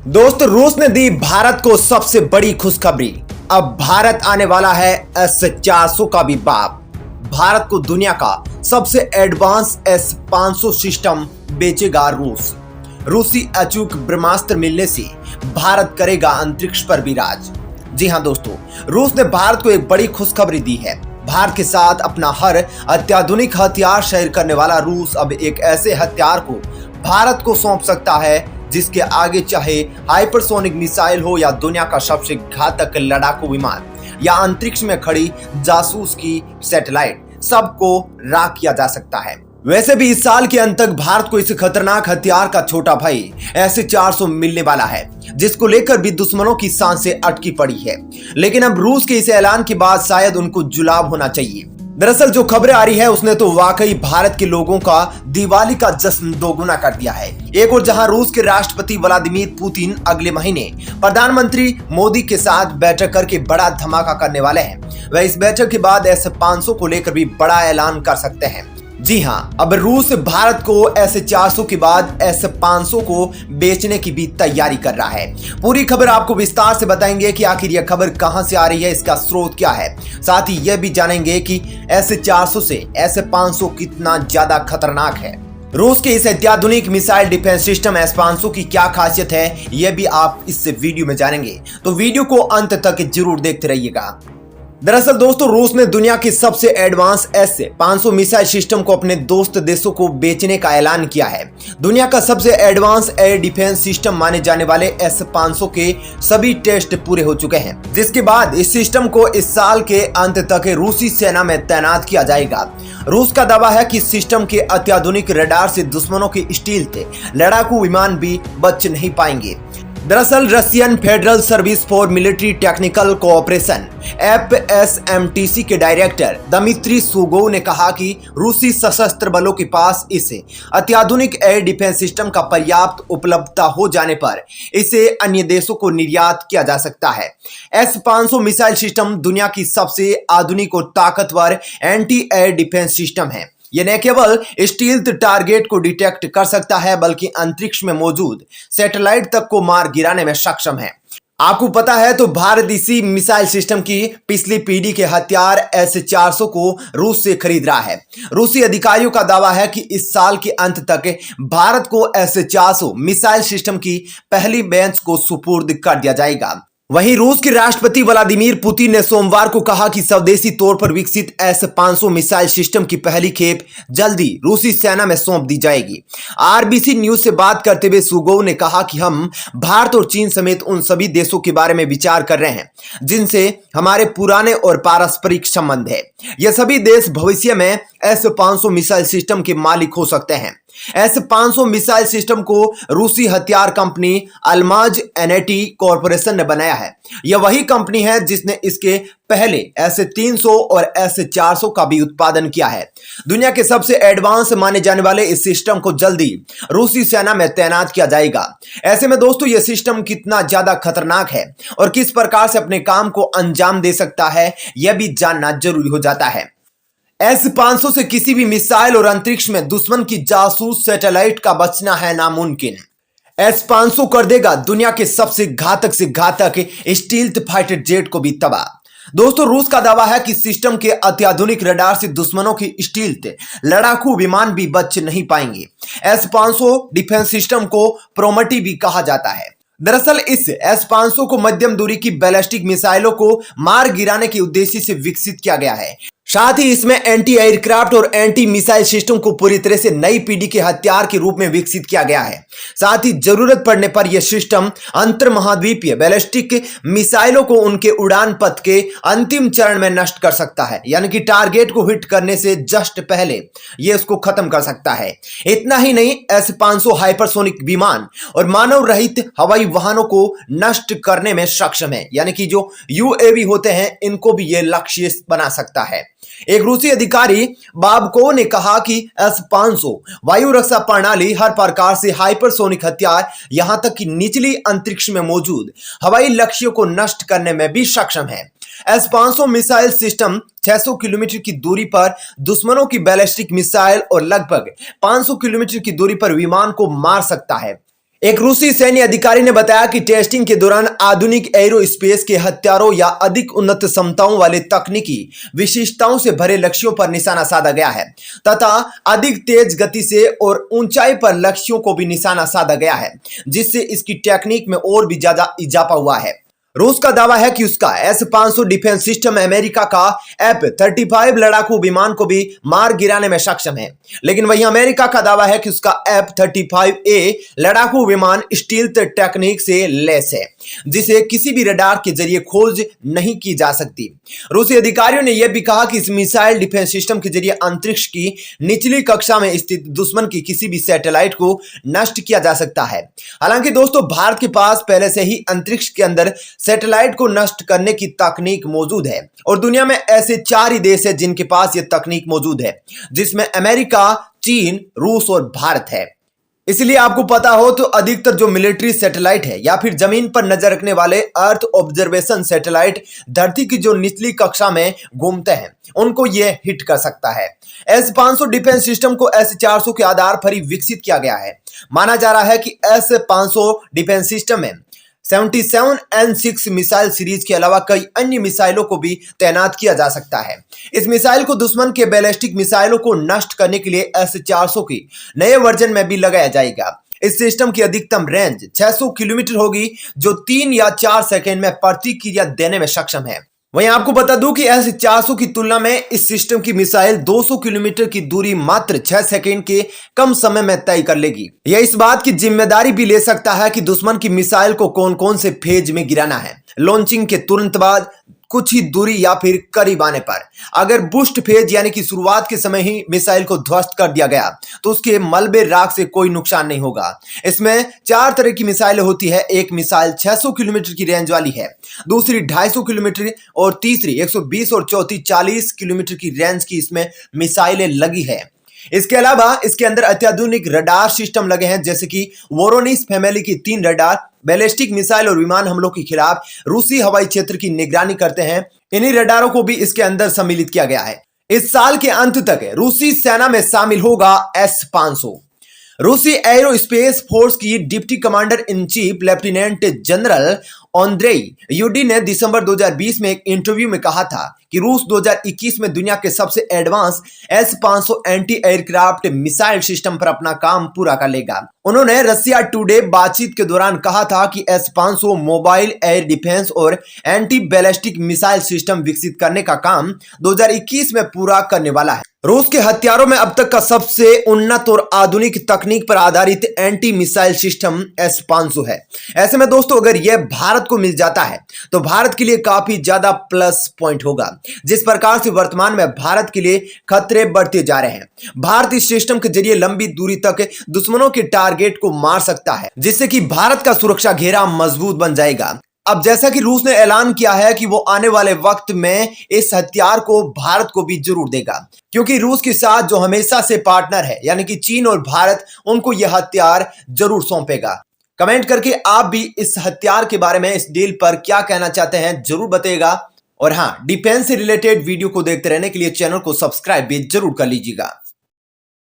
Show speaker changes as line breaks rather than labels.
दोस्त, रूस ने दी भारत को सबसे बड़ी खुशखबरी। अब भारत आने वाला है S-400 का भी बाप। भारत को दुनिया का सबसे एडवांस S-500 सिस्टम बेचेगा रूस। रूसी अचूक ब्रह्मास्त्र मिलने से भारत करेगा अंतरिक्ष पर भी राज। जी हां दोस्तों, रूस ने भारत को एक बड़ी खुशखबरी दी है। भारत के साथ अपना हर अत्याधुनिक हथियार शेयर करने वाला रूस अब एक ऐसे हथियार को भारत को सौंप सकता है जिसके आगे चाहे हाइपरसोनिक मिसाइल हो या दुनिया का सबसे घातक लड़ाकू विमान या अंतरिक्ष में खड़ी जासूस की सैटेलाइट, सबको राख किया जा सकता है। वैसे भी इस साल के अंत तक भारत को इस खतरनाक हथियार का छोटा भाई S-400 मिलने वाला है, जिसको लेकर भी दुश्मनों की सांसें अटकी पड़ी है। लेकिन अब रूस के इस ऐलान के बाद शायद उनको जुलाब होना चाहिए। दरअसल जो खबरें आ रही है उसने तो वाकई भारत के लोगों का दिवाली का जश्न दोगुना कर दिया है। एक और जहां रूस के राष्ट्रपति व्लादिमीर पुतिन अगले महीने प्रधानमंत्री मोदी के साथ बैठक करके बड़ा धमाका करने वाले हैं, वह इस बैठक के बाद S-500 को लेकर भी बड़ा ऐलान कर सकते हैं। जी हां, अब रूस भारत को S-400 के बाद S-500 को बेचने की भी तैयारी कर रहा है। पूरी खबर आपको विस्तार से बताएंगे कि आखिर यह खबर कहां से आ रही है, इसका स्रोत क्या है। साथ ही यह भी जानेंगे कि S-400 से S-500 कितना ज्यादा खतरनाक है। रूस के इस अत्याधुनिक मिसाइल डिफेंस सिस्टम S-500 की क्या खासियत है, यह भी आप इस वीडियो में जानेंगे, तो वीडियो को अंत तक जरूर देखते रहिएगा। दरअसल दोस्तों, रूस ने दुनिया की सबसे एडवांस S-500 मिसाइल सिस्टम को अपने दोस्त देशों को बेचने का ऐलान किया है। दुनिया का सबसे एडवांस एयर डिफेंस सिस्टम माने जाने वाले S-500 के सभी टेस्ट पूरे हो चुके हैं, जिसके बाद इस सिस्टम को इस साल के अंत तक रूसी सेना में तैनात किया जाएगा। रूस का दावा है कि इस सिस्टम के अत्याधुनिक रडार से दुश्मनों के स्टील्थ लड़ाकू विमान भी बच नहीं पाएंगे। दरअसल Russian federal service for military technical cooperation FSMTC के डायरेक्टर दमित्री सुगोव ने कहा कि रूसी सशस्त्र बलों के पास इस अत्याधुनिक एयर डिफेंस सिस्टम का पर्याप्त उपलब्धता हो जाने पर इसे अन्य देशों को निर्यात किया जा सकता है। S-500 मिसाइल सिस्टम दुनिया की सबसे आधुनिक और ताकतवर एंटी एयर डिफेंस सिस्टम है। यह न केवल स्टील्थ टारगेट को डिटेक्ट कर सकता है, बल्कि अंतरिक्ष में मौजूद सैटेलाइट तक को मार गिराने में सक्षम है। आपको पता है तो भारत इसी मिसाइल सिस्टम की पिछली पीढ़ी के हथियार S-400 को रूस से खरीद रहा है। रूसी अधिकारियों का दावा है कि इस साल के अंत तक भारत को S-400 मिसाइल सिस्टम की पहली बैच को सुपुर्द कर दिया जाएगा। वहीं रूस के राष्ट्रपति व्लादिमीर पुतिन ने सोमवार को कहा कि स्वदेशी तौर पर विकसित S-500 मिसाइल सिस्टम की पहली खेप जल्दी रूसी सेना में सौंप दी जाएगी। RBC न्यूज से बात करते हुए सुगोव ने कहा कि हम भारत और चीन समेत उन सभी देशों के बारे में विचार कर रहे हैं जिनसे हमारे पुराने और पारस्परिक संबंध है। ये सभी देश भविष्य में S-500 मिसाइल सिस्टम के मालिक हो सकते हैं। S-500 मिसाइल सिस्टम को रूसी हथियार कंपनी अल्माज एनएटी कॉरपोरेशन ने बनाया है। यह वही कंपनी है जिसने इसके पहले S-300 और S-400 का भी उत्पादन किया है। दुनिया के सबसे एडवांस माने जाने वाले इस सिस्टम को जल्दी रूसी सेना में तैनात किया जाएगा। ऐसे में दोस्तों, यह सिस्टम कितना ज्यादा खतरनाक है और किस प्रकार से अपने काम को अंजाम दे सकता है, यह भी जानना जरूरी हो जाता है। S-500 से किसी भी मिसाइल और अंतरिक्ष में दुश्मन की जासूस सैटेलाइट का बचना है नामुमकिन। S-500 कर देगा दुनिया के सबसे घातक से घातक स्टील्थ फाइटर जेट को भी तबाह। दोस्तों, रूस का दावा है कि सिस्टम के अत्याधुनिक रडार से दुश्मनों की स्टील्थ लड़ाकू विमान भी बच नहीं पाएंगे। S-500 डिफेंस सिस्टम को प्रोमटी भी कहा जाता है। दरअसल इस S-500 को मध्यम दूरी की बैलिस्टिक मिसाइलों को मार गिराने के उद्देश्य से विकसित किया गया है। साथ ही इसमें एंटी एयरक्राफ्ट और एंटी मिसाइल सिस्टम को पूरी तरह से नई पीढ़ी के हथियार के रूप में विकसित किया गया है। साथ ही जरूरत पड़ने पर यह सिस्टम अंतर महाद्वीपीय बैलिस्टिक मिसाइलों को उनके उड़ान पथ के अंतिम चरण में नष्ट कर सकता है, यानी कि टारगेट को हिट करने से जस्ट पहले यह उसको खत्म कर सकता है। इतना ही नहीं, S-500 हाइपरसोनिक विमान और मानव रहित हवाई वाहनों को नष्ट करने में सक्षम है, यानी कि जो UAV होते हैं इनको भी यह लक्ष्य बना सकता है। एक रूसी अधिकारी बाबको ने कहा कि S-500 वायु रक्षा प्रणाली हर प्रकार से हाइपरसोनिक हथियार, यहां तक कि निचली अंतरिक्ष में मौजूद हवाई लक्ष्यों को नष्ट करने में भी सक्षम है। S-500 मिसाइल सिस्टम 600 किलोमीटर की दूरी पर दुश्मनों की बैलिस्टिक मिसाइल और लगभग 500 किलोमीटर की दूरी पर विमान को मार सकता है। एक रूसी सैन्य अधिकारी ने बताया कि टेस्टिंग के दौरान आधुनिक एरोस्पेस के हथियारों या अधिक उन्नत क्षमताओं वाले तकनीकी विशिष्टताओं से भरे लक्ष्यों पर निशाना साधा गया है तथा अधिक तेज गति से और ऊंचाई पर लक्ष्यों को भी निशाना साधा गया है, जिससे इसकी टेक्निक में और भी ज्यादा इजाफा हुआ है। रूस का दावा है कि उसका S-500 डिफेंस सिस्टम अमेरिका का F-35 लड़ाकू विमान को भी मार गिराने में सक्षम है, लेकिन वहीं अमेरिका का दावा है कि उसका F-35A लड़ाकू विमान स्टील्थ टेक्निक से लैस है, जिसे किसी भी रडार के जरिए खोज नहीं की जा सकती। रूसी अधिकारियों ने यह भी कहा कि इस मिसाइल डिफेंस सिस्टम के जरिए अंतरिक्ष की निचली कक्षा में स्थित दुश्मन की किसी भी सैटेलाइट को नष्ट किया जा सकता है। हालांकि दोस्तों, भारत के पास पहले से ही अंतरिक्ष के अंदर सैटेलाइट को नष्ट करने की तकनीक मौजूद है और दुनिया में ऐसे 4 ही देश है जिनके पास यह तकनीक मौजूद है, जिसमें अमेरिका, चीन, रूस और भारत है। इसलिए आपको पता हो तो अधिकतर जो मिलिट्री सैटेलाइट है या फिर जमीन पर नजर रखने वाले अर्थ ऑब्जर्वेशन सैटेलाइट धरती की जो निचली कक्षा में घूमते हैं उनको यह हिट कर सकता है। S-500 डिफेंस सिस्टम को S-400 के आधार पर ही विकसित किया गया है। माना जा रहा है कि S-500 डिफेंस सिस्टम में 77N6 मिसाइल सीरीज के अलावा कई अन्य मिसाइलों को भी तैनात किया जा सकता है। इस मिसाइल को दुश्मन के बैलिस्टिक मिसाइलों को नष्ट करने के लिए S-400 की नए वर्जन में भी लगाया जाएगा। इस सिस्टम की अधिकतम रेंज 600 किलोमीटर होगी, जो 3 या 4 सेकंड में प्रतिक्रिया देने में सक्षम है। वहीं आपको बता दूं कि S-400 की तुलना में इस सिस्टम की मिसाइल 200 किलोमीटर की दूरी मात्र 6 सेकंड के कम समय में तय कर लेगी। यह इस बात की जिम्मेदारी भी ले सकता है कि दुश्मन की मिसाइल को कौन कौन से फेज में गिराना है, लॉन्चिंग के तुरंत बाद, कुछ ही दूरी या फिर करीब आने पर। अगर बूस्ट फेज यानी कि शुरुआत के समय ही मिसाइल को ध्वस्त कर दिया गया तो उसके मलबे राख से कोई नुकसान नहीं होगा। इसमें 4 तरह की मिसाइलें होती है। एक मिसाइल 600 किलोमीटर की रेंज वाली है, दूसरी 250 किलोमीटर और तीसरी 120 और चौथी 40 किलोमीटर की रेंज की इसमें मिसाइलें लगी है। इसके अलावा इसके अंदर अत्याधुनिक रडार सिस्टम लगे हैं, जैसे कि वोरोनिस फैमिली की 3 रडार बैलिस्टिक मिसाइल और विमान हमलों के खिलाफ रूसी हवाई क्षेत्र की निगरानी करते हैं। इन्हीं रडारों को भी इसके अंदर सम्मिलित किया गया है। इस साल के अंत तक रूसी सेना में शामिल होगा S-500। रूसी एरोस्पेस फोर्स की deputy commander in chief lieutenant general Andrei यूडी ने दिसंबर 2020 में एक इंटरव्यू में कहा था कि रूस 2021 में दुनिया के सबसे advance S-500 anti aircraft missile system पर अपना काम पूरा कर लेगा। उन्होंने रशिया टुडे बातचीत के दौरान कहा था कि S-500 मोबाइल एयर डिफेंस और एंटी बैलिस्टिक मिसाइल सिस्टम विकसित करने का काम 2021 में पूरा करने वाला है। रूस के हथियारों में अब तक का सबसे उन्नत और आधुनिक तकनीक पर आधारित एंटी मिसाइल सिस्टम S-500 है। ऐसे में दोस्तों, अगर यह भारत को मिल जाता है तो भारत के लिए काफी ज्यादा प्लस पॉइंट होगा। जिस प्रकार से वर्तमान में भारत के लिए खतरे बढ़ते जा रहे हैं, भारत इस सिस्टम के जरिए लंबी दूरी तक दुश्मनों के टारगेट को मार सकता है, जिससे कि भारत का सुरक्षा घेरा मजबूत बन जाएगा। अब जैसा कि रूस ने ऐलान किया है कि वो आने वाले वक्त में इस हथियार को भारत को भी जरूर देगा, क्योंकि रूस के साथ जो हमेशा से पार्टनर है यानी कि चीन और भारत, उनको यह हथियार जरूर सौंपेगा। कमेंट करके आप भी इस हथियार के बारे में, इस डील पर क्या कहना चाहते हैं जरूर बताइएगा। और हाँ, डिफेंस से रिलेटेड वीडियो को देखते रहने के लिए चैनल को सब्सक्राइब भी जरूर कर लीजिएगा।